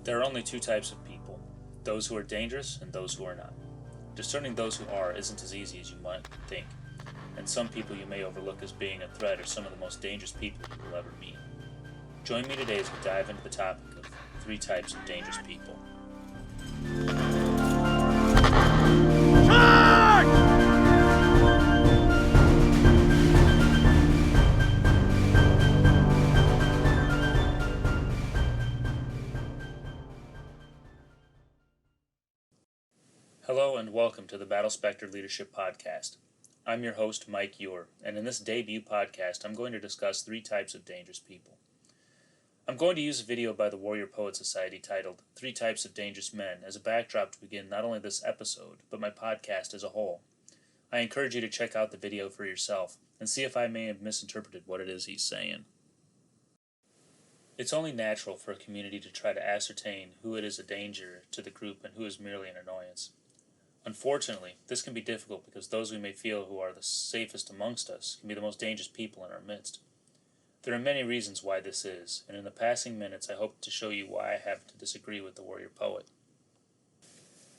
There are only two types of people, those who are dangerous and those who are not. Discerning those who are isn't as easy as you might think, and some people you may overlook as being a threat are some of the most dangerous people you will ever meet. Join me today as we dive into the topic of three types of dangerous people. Hello and welcome to the Battle Spectre Leadership Podcast. I'm your host, Mike Ure, and in this debut podcast, I'm going to discuss three types of dangerous people. I'm going to use a video by the Warrior Poet Society titled Three Types of Dangerous Men as a backdrop to begin not only this episode, but my podcast as a whole. I encourage you to check out the video for yourself and see if I may have misinterpreted what it is he's saying. It's only natural for a community to try to ascertain who it is a danger to the group and who is merely an annoyance. Unfortunately, this can be difficult because those we may feel who are the safest amongst us can be the most dangerous people in our midst. There are many reasons why this is, and in the passing minutes I hope to show you why I have to disagree with the Warrior Poet.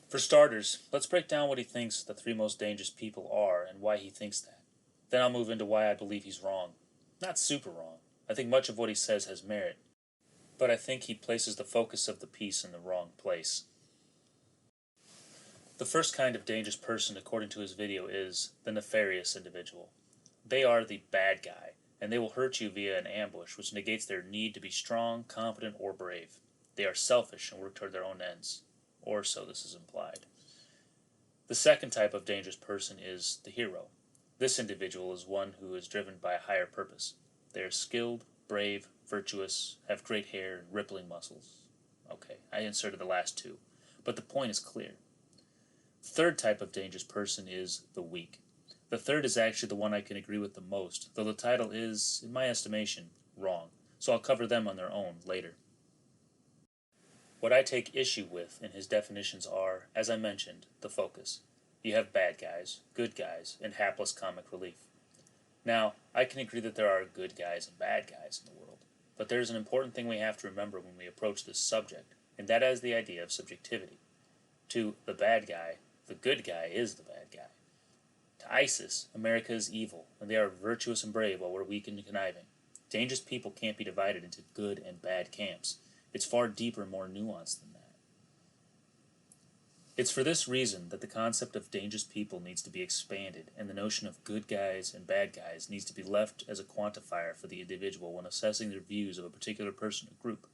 For starters, let's break down what he thinks the three most dangerous people are and why he thinks that. Then I'll move into why I believe he's wrong. Not super wrong. I think much of what he says has merit, but I think he places the focus of the piece in the wrong place. The first kind of dangerous person, according to his video, is the nefarious individual. They are the bad guy, and they will hurt you via an ambush, which negates their need to be strong, competent, or brave. They are selfish and work toward their own ends, or so this is implied. The second type of dangerous person is the hero. This individual is one who is driven by a higher purpose. They are skilled, brave, virtuous, have great hair, and rippling muscles. Okay, I inserted the last two, but the point is clear. The third type of dangerous person is the weak. The third is actually the one I can agree with the most, though the title is, in my estimation, wrong, so I'll cover them on their own later. What I take issue with in his definitions are, as I mentioned, the focus. You have bad guys, good guys, and hapless comic relief. Now, I can agree that there are good guys and bad guys in the world, but there is an important thing we have to remember when we approach this subject, and that is the idea of subjectivity. To the bad guy, the good guy is the bad guy. To ISIS, America is evil, and they are virtuous and brave while we're weak and conniving. Dangerous people can't be divided into good and bad camps. It's far deeper and more nuanced than that. It's for this reason that the concept of dangerous people needs to be expanded, and the notion of good guys and bad guys needs to be left as a quantifier for the individual when assessing their views of a particular person or group.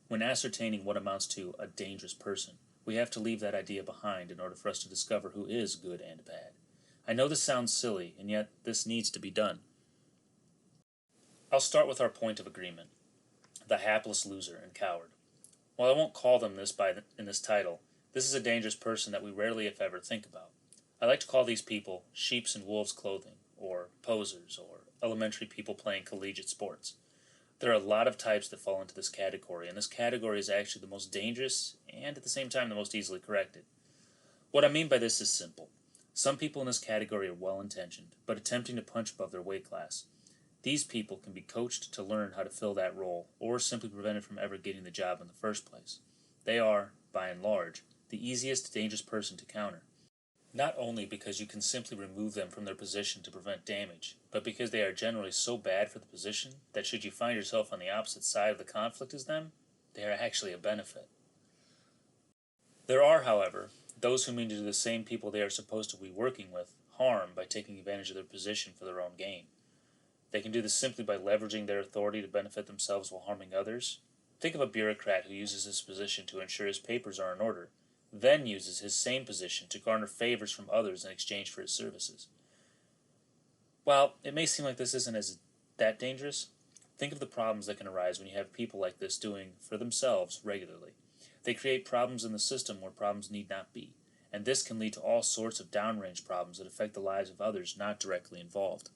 When ascertaining what amounts to a dangerous person, we have to leave that idea behind in order for us to discover who is good and bad. I know this sounds silly, and yet this needs to be done. I'll start with our point of agreement, the hapless loser and coward. While I won't call them this in this title, this is a dangerous person that we rarely if ever think about. I like to call these people sheep's and wolves' clothing, or posers, or elementary people playing collegiate sports. There are a lot of types that fall into this category, and this category is actually the most dangerous and at the same time the most easily corrected. What I mean by this is simple. Some people in this category are well-intentioned, but attempting to punch above their weight class. These people can be coached to learn how to fill that role, or simply prevented from ever getting the job in the first place. They are, by and large, the easiest dangerous person to counter. Not only because you can simply remove them from their position to prevent damage, but because they are generally so bad for the position that should you find yourself on the opposite side of the conflict as them, they are actually a benefit. There are, however, those who mean to do the same people they are supposed to be working with harm by taking advantage of their position for their own gain. They can do this simply by leveraging their authority to benefit themselves while harming others. Think of a bureaucrat who uses his position to ensure his papers are in order, then uses his same position to garner favors from others in exchange for his services. While it may seem like this isn't that dangerous, think of the problems that can arise when you have people like this doing for themselves regularly. They create problems in the system where problems need not be, and this can lead to all sorts of downrange problems that affect the lives of others not directly involved.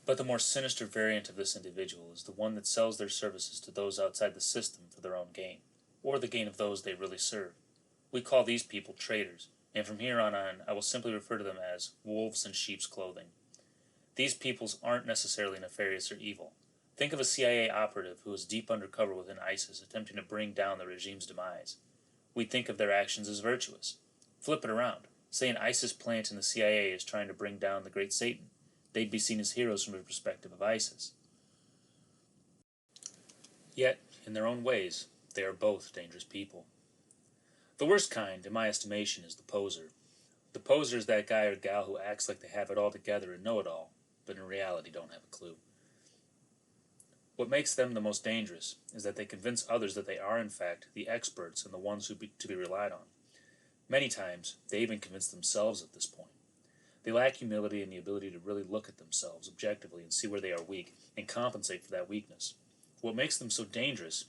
But the more sinister variant of this individual is the one that sells their services to those outside the system for their own gain, or the gain of those they really serve. We call these people traitors, and from here on I will simply refer to them as wolves in sheep's clothing. These peoples aren't necessarily nefarious or evil. Think of a CIA operative who is deep undercover within ISIS attempting to bring down the regime's demise. We'd think of their actions as virtuous. Flip it around. Say an ISIS plant in the CIA is trying to bring down the Great Satan. They'd be seen as heroes from the perspective of ISIS. Yet, in their own ways, they are both dangerous people. The worst kind, in my estimation, is the poser. The poser is that guy or gal who acts like they have it all together and know it all, but in reality don't have a clue. What makes them the most dangerous is that they convince others that they are, in fact, the experts and the ones to be relied on. Many times, they even convince themselves at this point. They lack humility and the ability to really look at themselves objectively and see where they are weak and compensate for that weakness. What makes them so dangerous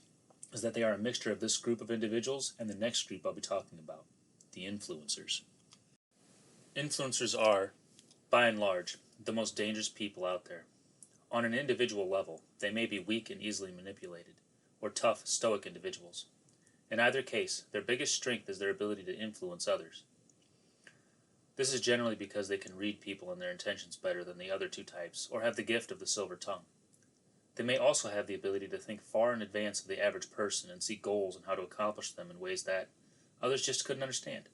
is that they are a mixture of this group of individuals and the next group I'll be talking about, the influencers. Influencers are, by and large, the most dangerous people out there. On an individual level, they may be weak and easily manipulated, or tough, stoic individuals. In either case, their biggest strength is their ability to influence others. This is generally because they can read people and their intentions better than the other two types, or have the gift of the silver tongue. They may also have the ability to think far in advance of the average person and see goals and how to accomplish them in ways that others just couldn't understand.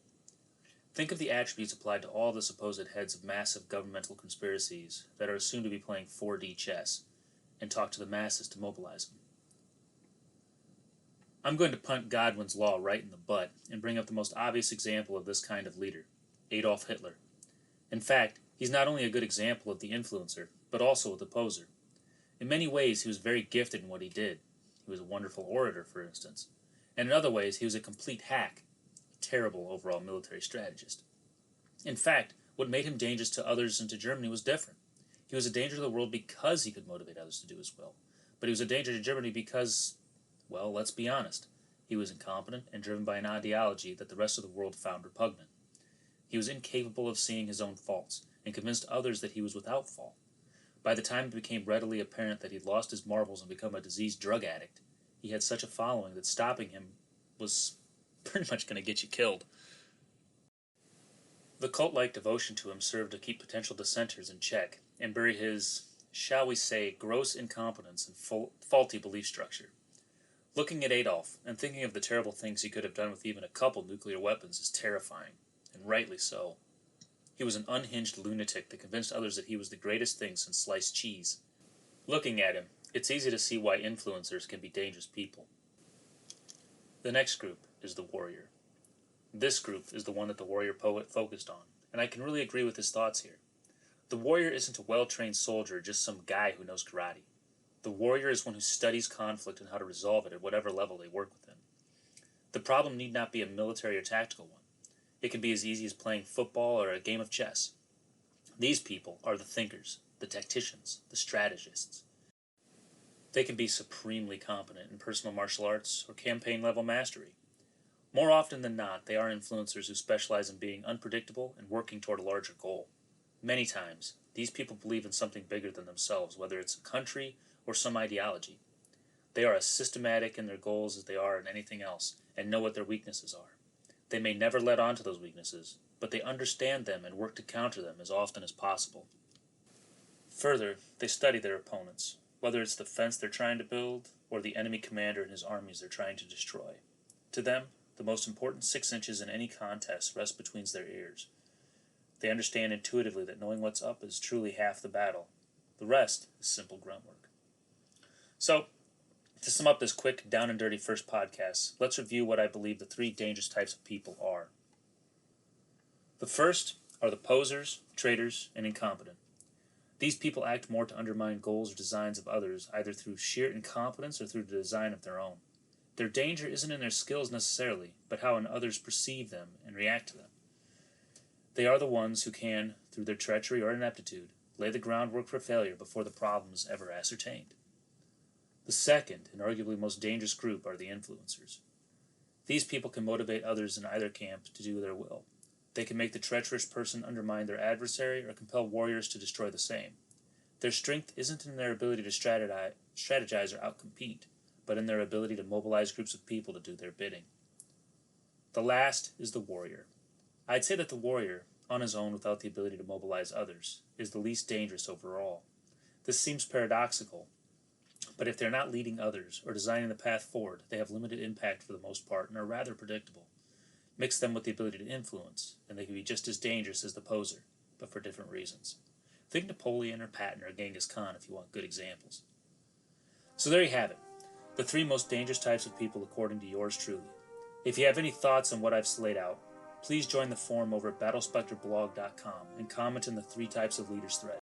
Think of the attributes applied to all the supposed heads of massive governmental conspiracies that are assumed to be playing 4D chess, and talk to the masses to mobilize them. I'm going to punt Godwin's law right in the butt and bring up the most obvious example of this kind of leader, Adolf Hitler. In fact, he's not only a good example of the influencer, but also of the poser. In many ways, he was very gifted in what he did. He was a wonderful orator, for instance. And in other ways, he was a complete hack, a terrible overall military strategist. In fact, what made him dangerous to others and to Germany was different. He was a danger to the world because he could motivate others to do his will. But he was a danger to Germany because, well, let's be honest, he was incompetent and driven by an ideology that the rest of the world found repugnant. He was incapable of seeing his own faults, and convinced others that he was without fault. By the time it became readily apparent that he'd lost his marbles and become a diseased drug addict, he had such a following that stopping him was pretty much going to get you killed. The cult-like devotion to him served to keep potential dissenters in check and bury his, shall we say, gross incompetence and faulty belief structure. Looking at Adolf and thinking of the terrible things he could have done with even a couple nuclear weapons is terrifying, and rightly so. He was an unhinged lunatic that convinced others that he was the greatest thing since sliced cheese. Looking at him, it's easy to see why influencers can be dangerous people. The next group is the warrior. This group is the one that the warrior poet focused on, and I can really agree with his thoughts here. The warrior isn't a well-trained soldier, just some guy who knows karate. The warrior is one who studies conflict and how to resolve it at whatever level they work within. The problem need not be a military or tactical one. It can be as easy as playing football or a game of chess. These people are the thinkers, the tacticians, the strategists. They can be supremely competent in personal martial arts or campaign-level mastery. More often than not, they are influencers who specialize in being unpredictable and working toward a larger goal. Many times, these people believe in something bigger than themselves, whether it's a country or some ideology. They are as systematic in their goals as they are in anything else, and know what their weaknesses are. They may never let on to those weaknesses, but they understand them and work to counter them as often as possible. Further, they study their opponents, whether it's the fence they're trying to build or the enemy commander and his armies they're trying to destroy. To them, the most important 6 inches in any contest rest between their ears. They understand intuitively that knowing what's up is truly half the battle. The rest is simple grunt work. So, to sum up this quick, down and dirty first podcast, let's review what I believe the 3 dangerous types of people are. The first are the posers, traitors, and incompetent. These people act more to undermine goals or designs of others, either through sheer incompetence or through the design of their own. Their danger isn't in their skills necessarily, but how others perceive them and react to them. They are the ones who can, through their treachery or ineptitude, lay the groundwork for failure before the problem is ever ascertained. The second, and arguably most dangerous group, are the influencers. These people can motivate others in either camp to do their will. They can make the treacherous person undermine their adversary or compel warriors to destroy the same. Their strength isn't in their ability to strategize or outcompete, but in their ability to mobilize groups of people to do their bidding. The last is the warrior. I'd say that the warrior, on his own without the ability to mobilize others, is the least dangerous overall. This seems paradoxical, But if they're not leading others or designing the path forward, they have limited impact for the most part and are rather predictable. Mix them with the ability to influence, and they can be just as dangerous as the poser, but for different reasons. Think Napoleon or Patton or Genghis Khan if you want good examples. So there you have it, the 3 most dangerous types of people according to yours truly. If you have any thoughts on what I've laid out, please join the forum over at battlespecterblog.com and comment in the 3 types of leaders thread.